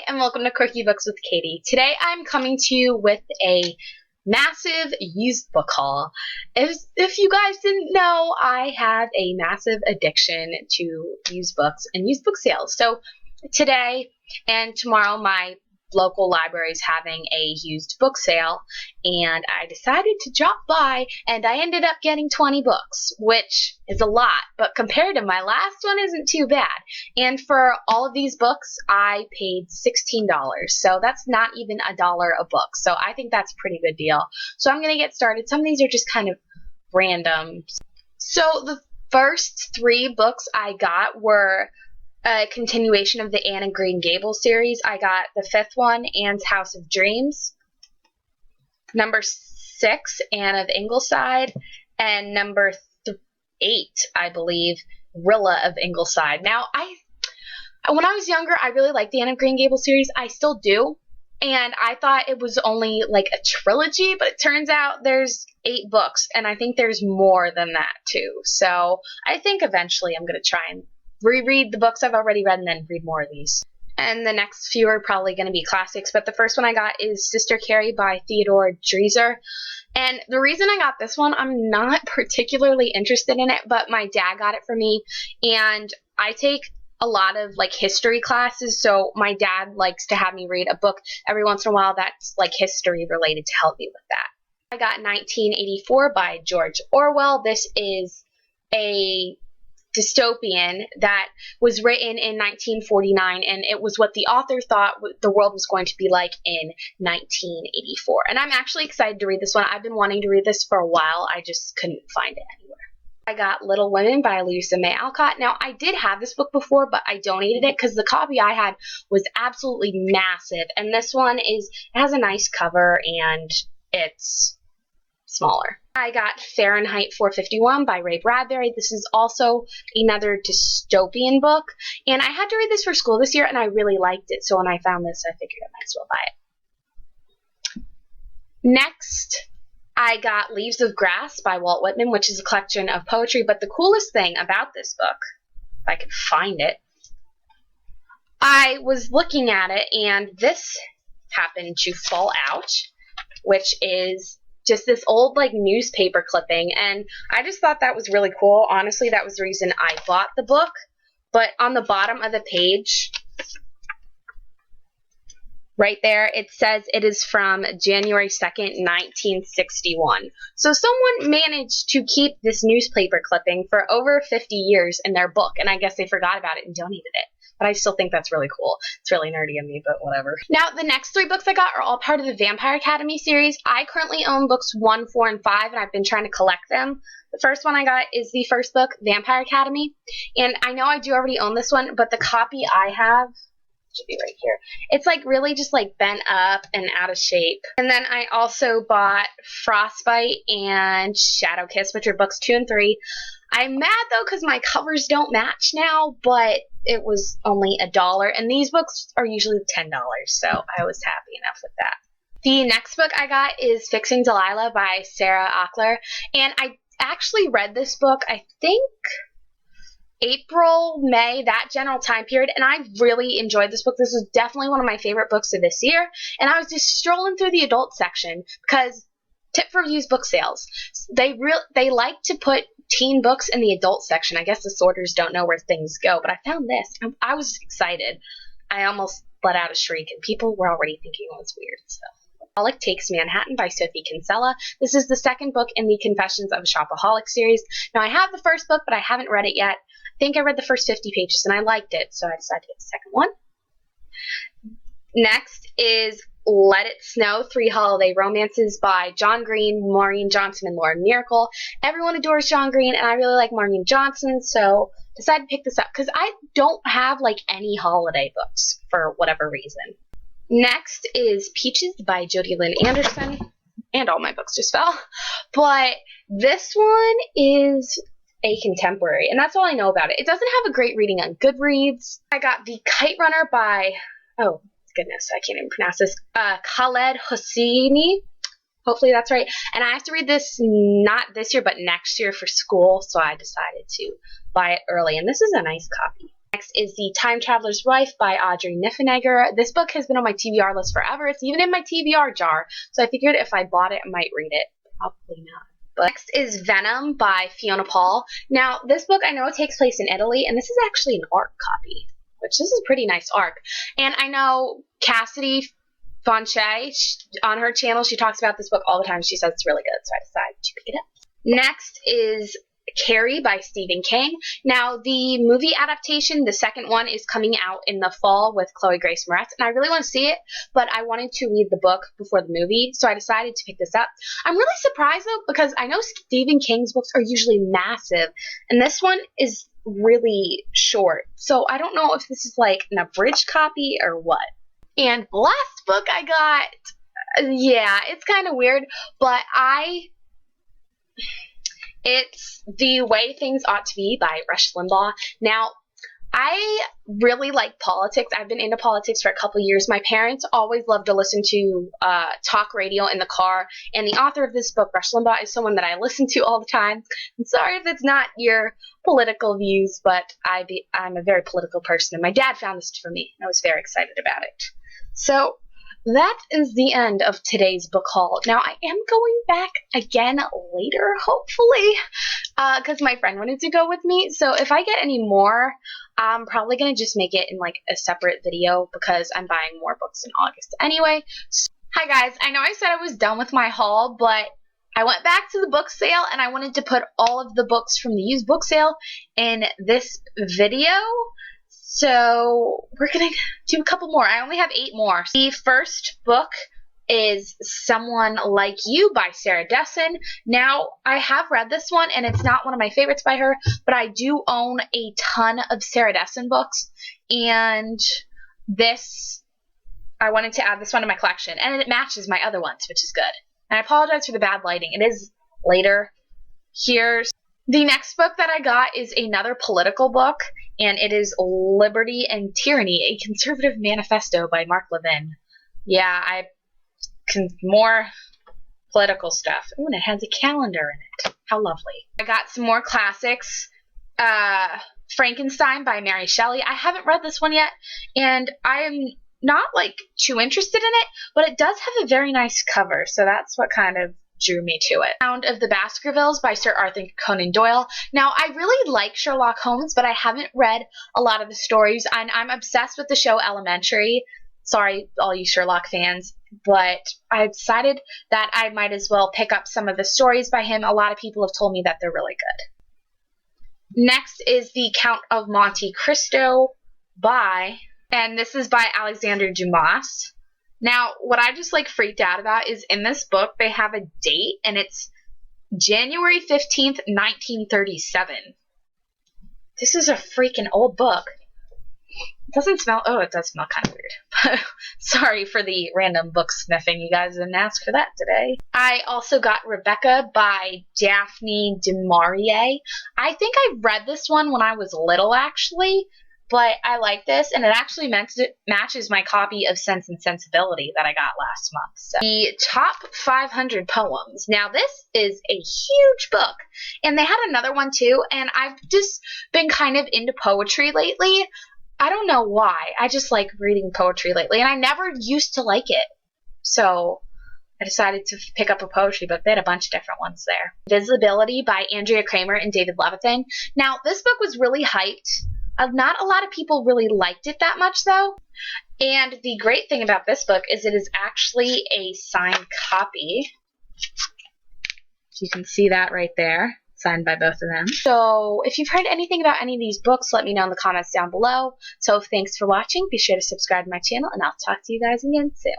and welcome to Quirky Books with Katie. Today I'm coming to you with a massive used book haul. If you guys didn't know, I have a massive addiction to used books and used book sales. So today and tomorrow my local library is having a used book sale, and I decided to drop by, and I ended up getting 20 books, which is a lot, but compared to my last one isn't too bad. And for all of these books, I paid $16, so that's not even $1 a book, so I think that's a pretty good deal. So I'm going to get started. Some of these are just kind of random. So the first 3 books I got were a continuation of the Anne of Green Gables series. I got the 5th one, Anne's House of Dreams, number 6, Anne of Ingleside, and number 8, I believe, Rilla of Ingleside. Now, when I was younger, I really liked the Anne of Green Gables series. I still do, and I thought it was only like a trilogy, but it turns out there's 8 books, and I think there's more than that too. So I think eventually I'm going to try and reread the books I've already read and then read more of these. And the next few are probably going to be classics, but the first one I got is Sister Carrie by Theodore Dreiser. And the reason I got this one, I'm not particularly interested in it, but my dad got it for me, and I take a lot of like history classes, so my dad likes to have me read a book every once in a while that's like history related to help me with that. I got 1984 by George Orwell. This is a dystopian that was written in 1949, and it was what the author thought the world was going to be like in 1984. And I'm actually excited to read this one. I've been wanting to read this for a while. I just couldn't find it anywhere. I got Little Women by Louisa May Alcott. Now, I did have this book before, but I donated it because the copy I had was absolutely massive. And this one it has a nice cover, and it's smaller. I got Fahrenheit 451 by Ray Bradbury. This is also another dystopian book, and I had to read this for school this year, and I really liked it, so when I found this, I figured I might as well buy it. Next, I got Leaves of Grass by Walt Whitman, which is a collection of poetry, but the coolest thing about this book, if I could find it, I was looking at it, and this happened to fall out, which is just this old like newspaper clipping, and I just thought that was really cool. Honestly, that was the reason I bought the book. But on the bottom of the page, right there, it says it is from January 2nd, 1961. So someone managed to keep this newspaper clipping for over 50 years in their book, and I guess they forgot about it and donated it. But I still think that's really cool. It's really nerdy of me, but whatever. Now, the next 3 books I got are all part of the Vampire Academy series. I currently own books 1, 4, and 5, and I've been trying to collect them. The first one I got is the first book, Vampire Academy. And I know I do already own this one, but the copy I have should be right here. It's like really just like bent up and out of shape. And then I also bought Frostbite and Shadow Kiss, which are books 2 and 3. I'm mad though because my covers don't match now, but it was only $1, and these books are usually $10, so I was happy enough with that. The next book I got is Fixing Delilah by Sarah Ackler, and I actually read this book, I think, April, May, that general time period, and I really enjoyed this book. This was definitely one of my favorite books of this year, and I was just strolling through the adult section because, tip for used book sales, they like to put teen books in the adult section. I guess the sorters don't know where things go, but I found this. I was excited. I almost let out a shriek, and people were already thinking it was weird. So, Alcoholic Takes Manhattan by Sophie Kinsella. This is the second book in the Confessions of a Shopaholic series. Now, I have the first book, but I haven't read it yet. I think I read the first 50 pages, and I liked it, so I decided to get the second one. Next is Let It Snow, 3 Holiday Romances by John Green, Maureen Johnson, and Lauren Miracle. Everyone adores John Green, and I really like Maureen Johnson, so decided to pick this up because I don't have like any holiday books for whatever reason. Next is Peaches by Jodi Lynn Anderson, and all my books just fell. But this one is a contemporary, and that's all I know about it. It doesn't have a great reading on Goodreads. I got The Kite Runner by, oh goodness, I can't even pronounce this, Khaled Hosseini. Hopefully that's right. And I have to read this not this year, but next year for school, so I decided to buy it early. And this is a nice copy. Next Next is The Time Traveler's Wife by Audrey Niffenegger. This book has been on my TBR list forever. It's even in my TBR jar, so I figured if I bought it, I might read it. Probably not. But next is Venom by Fiona Paul. Now, this book, I know it takes place in Italy, and this is actually an ARC copy, which this is a pretty nice ARC. And I know Cassidy Fonche, on her channel, she talks about this book all the time. She says it's really good, so I decided to pick it up. Next is Carrie by Stephen King. Now, the movie adaptation, the second one, is coming out in the fall with Chloe Grace Moretz, and I really want to see it, but I wanted to read the book before the movie, so I decided to pick this up. I'm really surprised, though, because I know Stephen King's books are usually massive, and this one is really short, so I don't know if this is like an abridged copy or what. And the last book I got, yeah, it's kind of weird, but it's The Way Things Ought to Be by Rush Limbaugh. Now, I really like politics. I've been into politics for a couple years. My parents always loved to listen to talk radio in the car, and the author of this book, Rush Limbaugh, is someone that I listen to all the time. I'm sorry if it's not your political views, but I'm a very political person, and my dad found this for me, and I was very excited about it. So that is the end of today's book haul. Now, I am going back again later, hopefully, because my friend wanted to go with me. So if I get any more, I'm probably going to just make it in like a separate video because I'm buying more books in August anyway. So, hi guys, I know I said I was done with my haul, but I went back to the book sale and I wanted to put all of the books from the used book sale in this video. So we're going to do a couple more. I only have 8 more. The first book is Someone Like You by Sarah Dessen. Now, I have read this one, and it's not one of my favorites by her, but I do own a ton of Sarah Dessen books, and I wanted to add this one to my collection, and it matches my other ones, which is good. And I apologize for the bad lighting. It is later. The next book that I got is another political book, and it is Liberty and Tyranny, a Conservative Manifesto by Mark Levin. Yeah, more political stuff. Ooh, and it has a calendar in it. How lovely. I got some more classics. Frankenstein by Mary Shelley. I haven't read this one yet, and I am not, like, too interested in it, but it does have a very nice cover, so that's what kind of drew me to it. Count of the Baskervilles by Sir Arthur Conan Doyle. Now, I really like Sherlock Holmes, but I haven't read a lot of the stories, and I'm obsessed with the show Elementary. Sorry, all you Sherlock fans, but I decided that I might as well pick up some of the stories by him. A lot of people have told me that they're really good. Next is The Count of Monte Cristo and this is by Alexandre Dumas. Now, what I just freaked out about is in this book, they have a date, and it's January 15th, 1937. This is a freaking old book. It doesn't smell, oh, it does smell kind of weird. Sorry for the random book sniffing. You guys didn't ask for that today. I also got Rebecca by Daphne du Maurier. I think I read this one when I was little, actually. But I like this, and it actually matches my copy of Sense and Sensibility that I got last month. So, the top 500 poems. Now, this is a huge book, and they had another one too, and I've just been kind of into poetry lately. I don't know why. I just like reading poetry lately, and I never used to like it. So, I decided to pick up a poetry book. They had a bunch of different ones there. Visibility by Andrea Kramer and David Levithan. Now, this book was really hyped. Not a lot of people really liked it that much, though. And the great thing about this book is it is actually a signed copy. You can see that right there, signed by both of them. So if you've heard anything about any of these books, let me know in the comments down below. So thanks for watching. Be sure to subscribe to my channel, and I'll talk to you guys again soon.